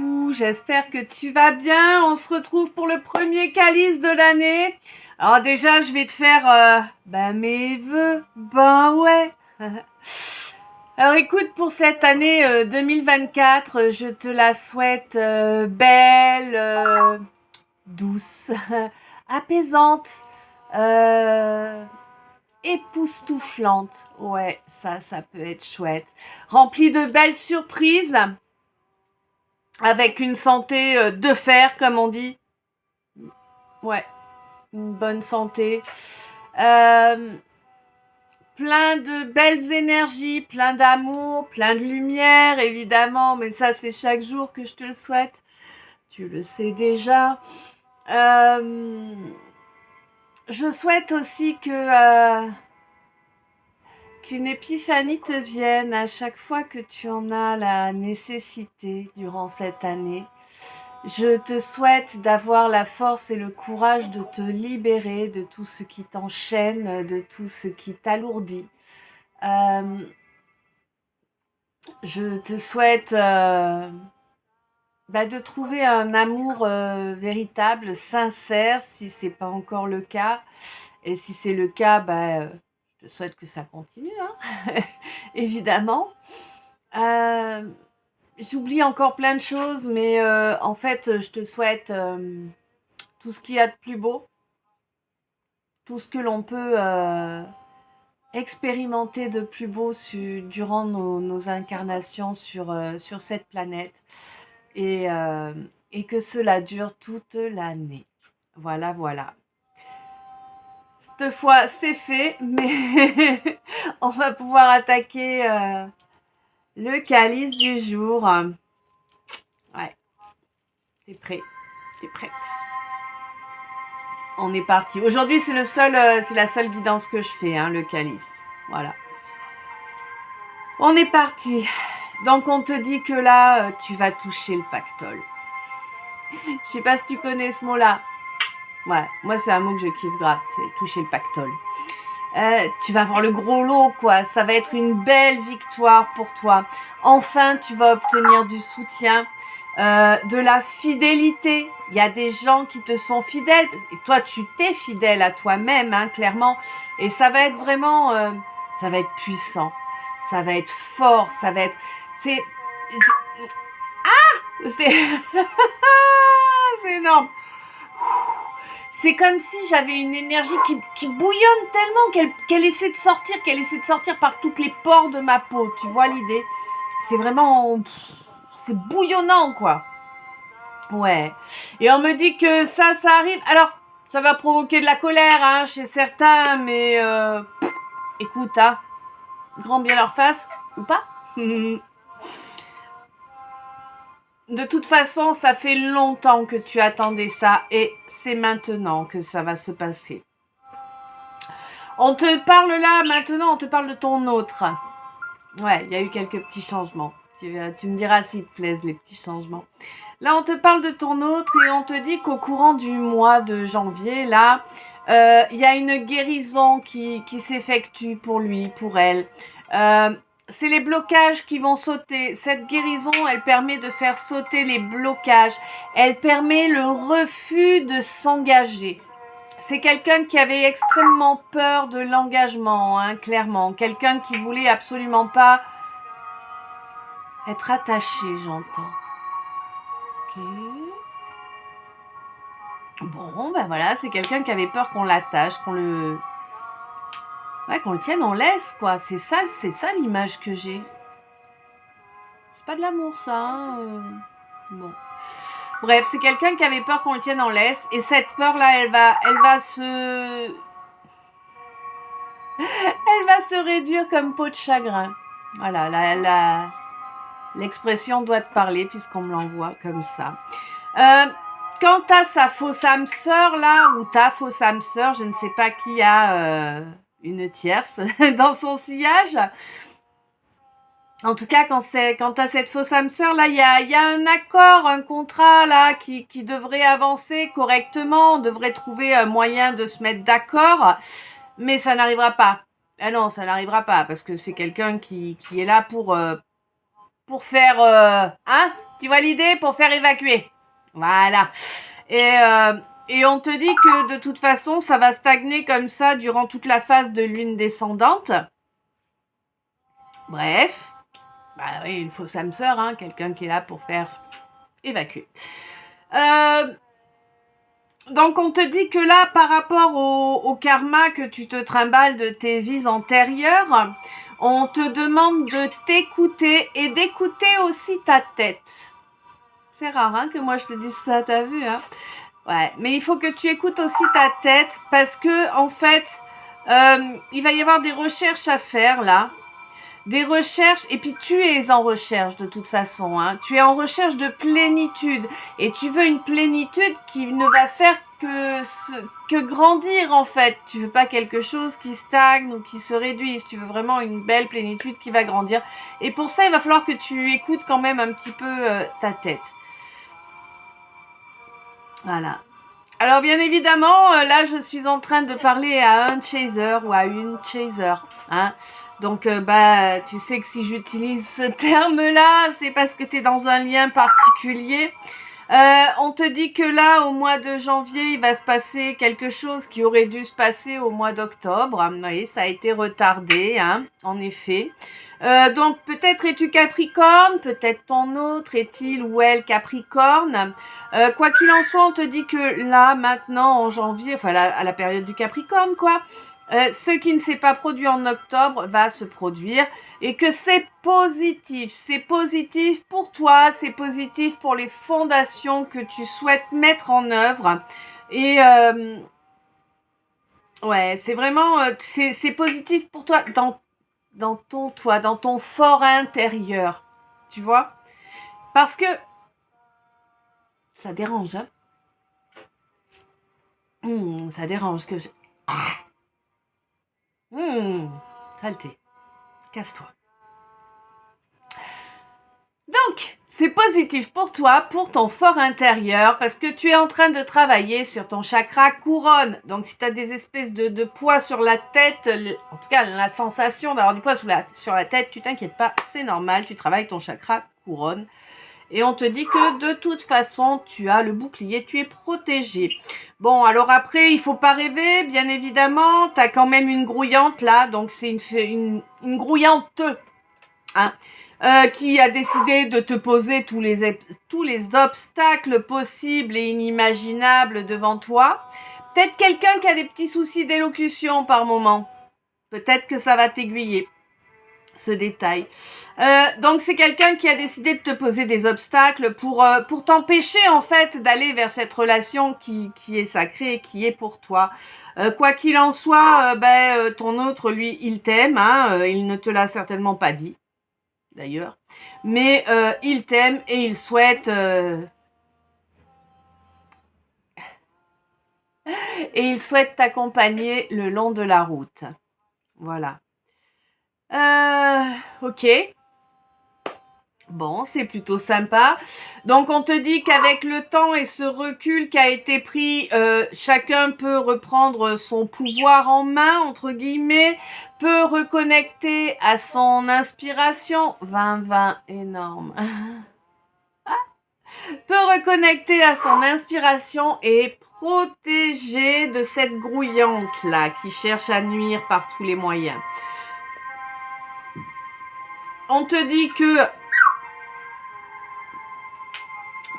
coucou, j'espère que tu vas bien. On se retrouve pour le premier calice de l'année. Alors déjà, je vais te faire mes vœux. Ben ouais. Alors écoute, pour cette année 2024, je te la souhaite belle, douce, apaisante, euh, époustouflante. Ouais, ça peut être chouette. Remplie de belles surprises. Avec une santé de fer, comme on dit. Ouais, une bonne santé. Plein de belles énergies, plein d'amour, plein de lumière, évidemment. Mais ça, c'est chaque jour que je te le souhaite. Tu le sais déjà. Je souhaite aussi qu'une épiphanie te vienne à chaque fois que tu en as la nécessité durant cette année. Je te souhaite d'avoir la force et le courage de te libérer de tout ce qui t'enchaîne, de tout ce qui t'alourdit. Je te souhaite de trouver un amour véritable, sincère, si c'est pas encore le cas. Et si c'est le cas, je te souhaite que ça continue, hein évidemment. J'oublie encore plein de choses, mais en fait, je te souhaite tout ce qu'il y a de plus beau, tout ce que l'on peut expérimenter de plus beau durant nos incarnations sur cette planète et que cela dure toute l'année. Voilà, voilà. Cette fois, c'est fait, mais on va pouvoir attaquer le calice du jour. Ouais, t'es prêt? T'es prête? On est parti. Aujourd'hui, c'est la seule guidance que je fais, hein, le calice. Voilà. On est parti. Donc, on te dit que là, tu vas toucher le pactole. Je sais pas si tu connais ce mot-là. Ouais, moi, c'est un mot que je kiffe grave. C'est toucher le pactole. Tu vas avoir le gros lot, quoi. Ça va être une belle victoire pour toi. Enfin, tu vas obtenir du soutien, de la fidélité. Il y a des gens qui te sont fidèles. Et toi, tu t'es fidèle à toi-même, hein, clairement. Et ça va être vraiment... ça va être puissant. Ça va être fort. Ça va être... C'est... C'est énorme. C'est comme si j'avais une énergie qui bouillonne tellement qu'elle essaie de sortir par toutes les pores de ma peau. Tu vois l'idée? C'est vraiment... c'est bouillonnant, quoi. Ouais. Et on me dit que ça arrive. Alors, ça va provoquer de la colère, hein, chez certains, mais... écoute, hein, grand bien leur face, ou pas? De toute façon, ça fait longtemps que tu attendais ça et c'est maintenant que ça va se passer. On te parle là, maintenant, on te parle de ton autre. Ouais, il y a eu quelques petits changements. Tu me diras s'ils te plaisent, les petits changements. Là, on te parle de ton autre et on te dit qu'au courant du mois de janvier, là, il y a une guérison qui s'effectue pour lui, pour elle. C'est les blocages qui vont sauter. Cette guérison, elle permet de faire sauter les blocages. Elle permet le refus de s'engager. C'est quelqu'un qui avait extrêmement peur de l'engagement, hein, clairement. Quelqu'un qui voulait absolument pas être attaché, j'entends. Ok. Bon, ben voilà, c'est quelqu'un qui avait peur qu'on l'attache, qu'on le tienne en laisse, quoi. C'est ça l'image que j'ai. C'est pas de l'amour, ça, hein. Bon. Bref, c'est quelqu'un qui avait peur qu'on le tienne en laisse. Et cette peur-là, elle va se réduire comme peau de chagrin. Voilà, l'expression doit te parler puisqu'on me l'envoie comme ça. Quant à sa fausse âme sœur, là, ou ta fausse âme sœur, je ne sais pas qui a une tierce dans son sillage. En tout cas, quant à cette fausse âme sœur, là, il y a un accord, un contrat, là, qui devrait avancer correctement. On devrait trouver un moyen de se mettre d'accord, mais ça n'arrivera pas. Ah non, ça n'arrivera pas, parce que c'est quelqu'un qui est là pour faire, Tu vois l'idée? Pour faire évacuer. Voilà. Et on te dit que de toute façon, ça va stagner comme ça durant toute la phase de lune descendante. Bref. Bah oui, une fausse âme sœur, hein, quelqu'un qui est là pour faire évacuer. Donc on te dit que là, par rapport au karma que tu te trimbales de tes vies antérieures, on te demande de t'écouter et d'écouter aussi ta tête. C'est rare hein, que moi je te dise ça, t'as vu hein? Ouais, mais il faut que tu écoutes aussi ta tête parce que en fait, il va y avoir des recherches à faire là. Des recherches, et puis tu es en recherche de toute façon, hein. Tu es en recherche de plénitude, et tu veux une plénitude qui ne va faire que grandir en fait. Tu veux pas quelque chose qui stagne ou qui se réduise, tu veux vraiment une belle plénitude qui va grandir. Et pour ça, il va falloir que tu écoutes quand même un petit peu ta tête. Voilà. Alors bien évidemment, là je suis en train de parler à un chaser ou à une chaser, hein. Donc bah tu sais que si j'utilise ce terme-là, c'est parce que tu es dans un lien particulier. On te dit que là, au mois de janvier, il va se passer quelque chose qui aurait dû se passer au mois d'octobre. Vous voyez, ça a été retardé, hein, en effet. Donc peut-être es-tu Capricorne, peut-être ton autre est-il ou elle Capricorne. Quoi qu'il en soit, on te dit que là, maintenant, en janvier, enfin à la période du Capricorne, quoi, ce qui ne s'est pas produit en octobre va se produire et que c'est positif pour toi, c'est positif pour les fondations que tu souhaites mettre en œuvre et ouais, c'est vraiment c'est positif pour toi dans ton fort intérieur, tu vois, parce que ça dérange, hein. Ça dérange que je... Saleté. Casse-toi. Donc, c'est positif pour toi, pour ton fort intérieur, parce que tu es en train de travailler sur ton chakra couronne. Donc, si tu as des espèces de poids sur la tête, en tout cas, la sensation d'avoir du poids sur la tête, tu t'inquiètes pas, c'est normal, tu travailles ton chakra couronne. Et on te dit que de toute façon, tu as le bouclier, tu es protégé. Bon, alors après, il faut pas rêver, bien évidemment. Tu as quand même une grouillante là, donc c'est une grouillante, hein, qui a décidé de te poser tous les obstacles possibles et inimaginables devant toi. Peut-être quelqu'un qui a des petits soucis d'élocution par moment. Peut-être que ça va t'aiguiller. Ce détail. Donc c'est quelqu'un qui a décidé de te poser des obstacles pour t'empêcher en fait d'aller vers cette relation qui est sacrée et qui est pour toi. Quoi qu'il en soit, ton autre lui il t'aime, hein, il ne te l'a certainement pas dit d'ailleurs, mais il t'aime et il souhaite t'accompagner le long de la route. Voilà. Ok. Bon, c'est plutôt sympa. Donc, on te dit qu'avec le temps et ce recul qui a été pris, chacun peut reprendre son pouvoir en main, entre guillemets, peut reconnecter à son inspiration. 20-20, énorme. Peut reconnecter à son inspiration et protéger de cette grouillante-là qui cherche à nuire par tous les moyens. On te dit que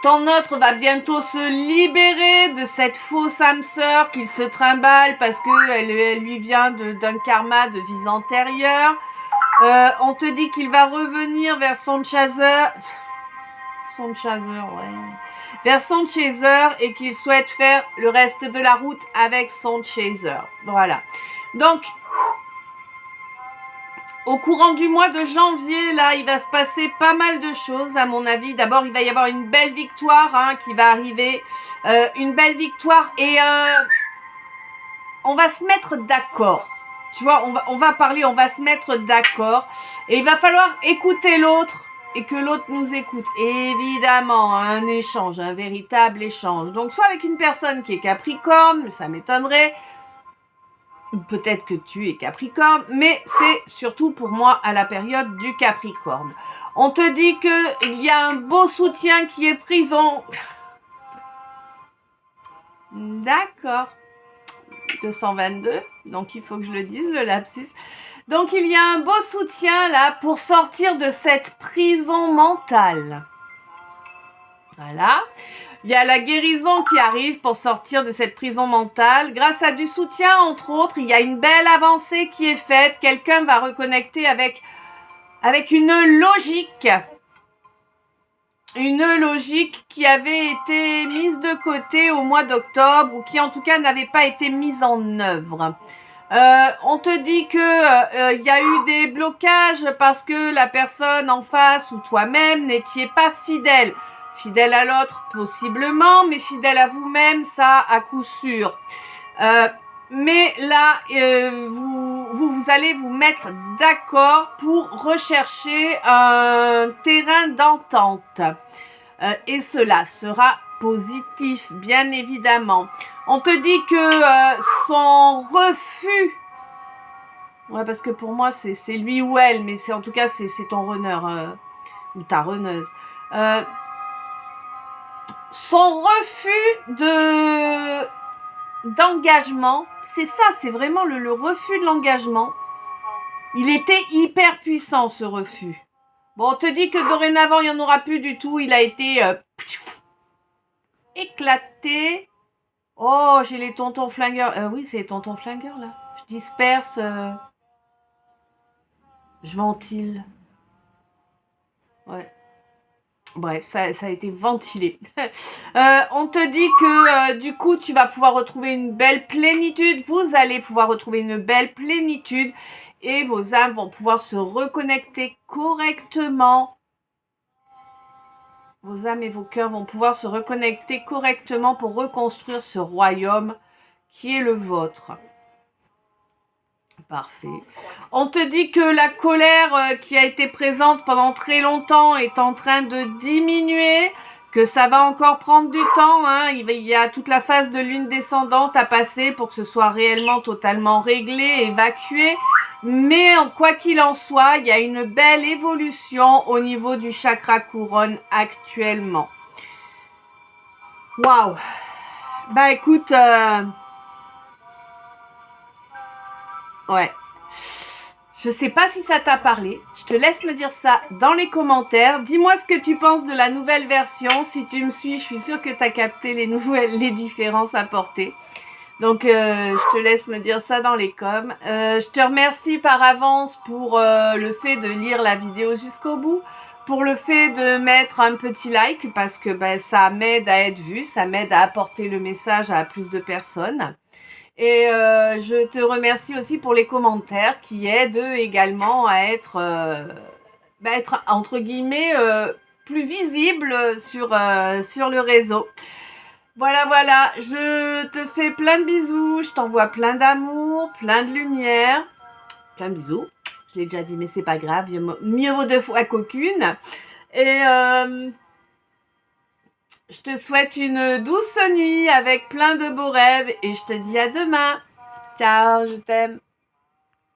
ton autre va bientôt se libérer de cette fausse âme sœur qu'il se trimballe parce que elle lui vient d'un karma de vies antérieures. On te dit qu'il va revenir vers son chaser. Vers son chaser et qu'il souhaite faire le reste de la route avec son chaser. Voilà. Donc, au courant du mois de janvier, là, il va se passer pas mal de choses, à mon avis. D'abord, il va y avoir une belle victoire qui va arriver. Une belle victoire et on va se mettre d'accord. Tu vois, on va parler, on va se mettre d'accord. Et il va falloir écouter l'autre et que l'autre nous écoute. Évidemment, un échange, un véritable échange. Donc, soit avec une personne qui est Capricorne, ça m'étonnerait. peut-être que tu es Capricorne, mais c'est surtout pour moi à la période du Capricorne. On te dit qu'il y a un beau soutien qui est prison. D'accord. 222, donc il faut que je le dise, le lapsus. Donc il y a un beau soutien là pour sortir de cette prison mentale. Voilà. Il y a la guérison qui arrive pour sortir de cette prison mentale. Grâce à du soutien, entre autres, il y a une belle avancée qui est faite. Quelqu'un va reconnecter avec une logique. Une logique qui avait été mise de côté au mois d'octobre ou qui en tout cas n'avait pas été mise en œuvre. On te dit que y a eu des blocages parce que la personne en face ou toi-même n'étiez pas fidèle. Fidèle à l'autre possiblement, mais fidèle à vous-même, ça à coup sûr. Mais là, vous allez vous mettre d'accord pour rechercher un terrain d'entente. Et cela sera positif, bien évidemment. On te dit que son refus... Ouais, parce que pour moi, c'est lui ou elle, mais en tout cas, c'est ton runner ou ta runneuse. Son refus d'engagement, c'est ça, c'est vraiment le refus de l'engagement. Il était hyper puissant, ce refus. Bon, on te dit que dorénavant, il n'y en aura plus du tout. Il a été éclaté. Oh, j'ai les tontons flingueurs. Oui, c'est les tontons flingueurs, là. Je disperse. Je ventile. Ouais. Bref, ça a été ventilé. On te dit que du coup, tu vas pouvoir retrouver une belle plénitude. Vous allez pouvoir retrouver une belle plénitude et vos âmes vont pouvoir se reconnecter correctement. Vos âmes et vos cœurs vont pouvoir se reconnecter correctement pour reconstruire ce royaume qui est le vôtre. Parfait. On te dit que la colère qui a été présente pendant très longtemps est en train de diminuer, que ça va encore prendre du temps. Hein. Il y a toute la phase de lune descendante à passer pour que ce soit réellement totalement réglé, évacué. Mais quoi qu'il en soit, il y a une belle évolution au niveau du chakra couronne actuellement. Waouh! Bah écoute, ouais. Je sais pas si ça t'a parlé. Je te laisse me dire ça dans les commentaires. Dis-moi ce que tu penses de la nouvelle version. Si tu me suis, je suis sûre que tu as capté les différences apportées. Donc, je te laisse me dire ça dans les coms. Je te remercie par avance pour le fait de lire la vidéo jusqu'au bout. Pour le fait de mettre un petit like parce que ça m'aide à être vu. Ça m'aide à apporter le message à plus de personnes. Et je te remercie aussi pour les commentaires qui aident également à être entre guillemets plus visible sur le réseau. Voilà, je te fais plein de bisous, je t'envoie plein d'amour, plein de lumière, plein de bisous. Je l'ai déjà dit, mais c'est pas grave, mieux vaut deux fois qu'aucune. Et je te souhaite une douce nuit avec plein de beaux rêves et je te dis à demain. Ciao, je t'aime.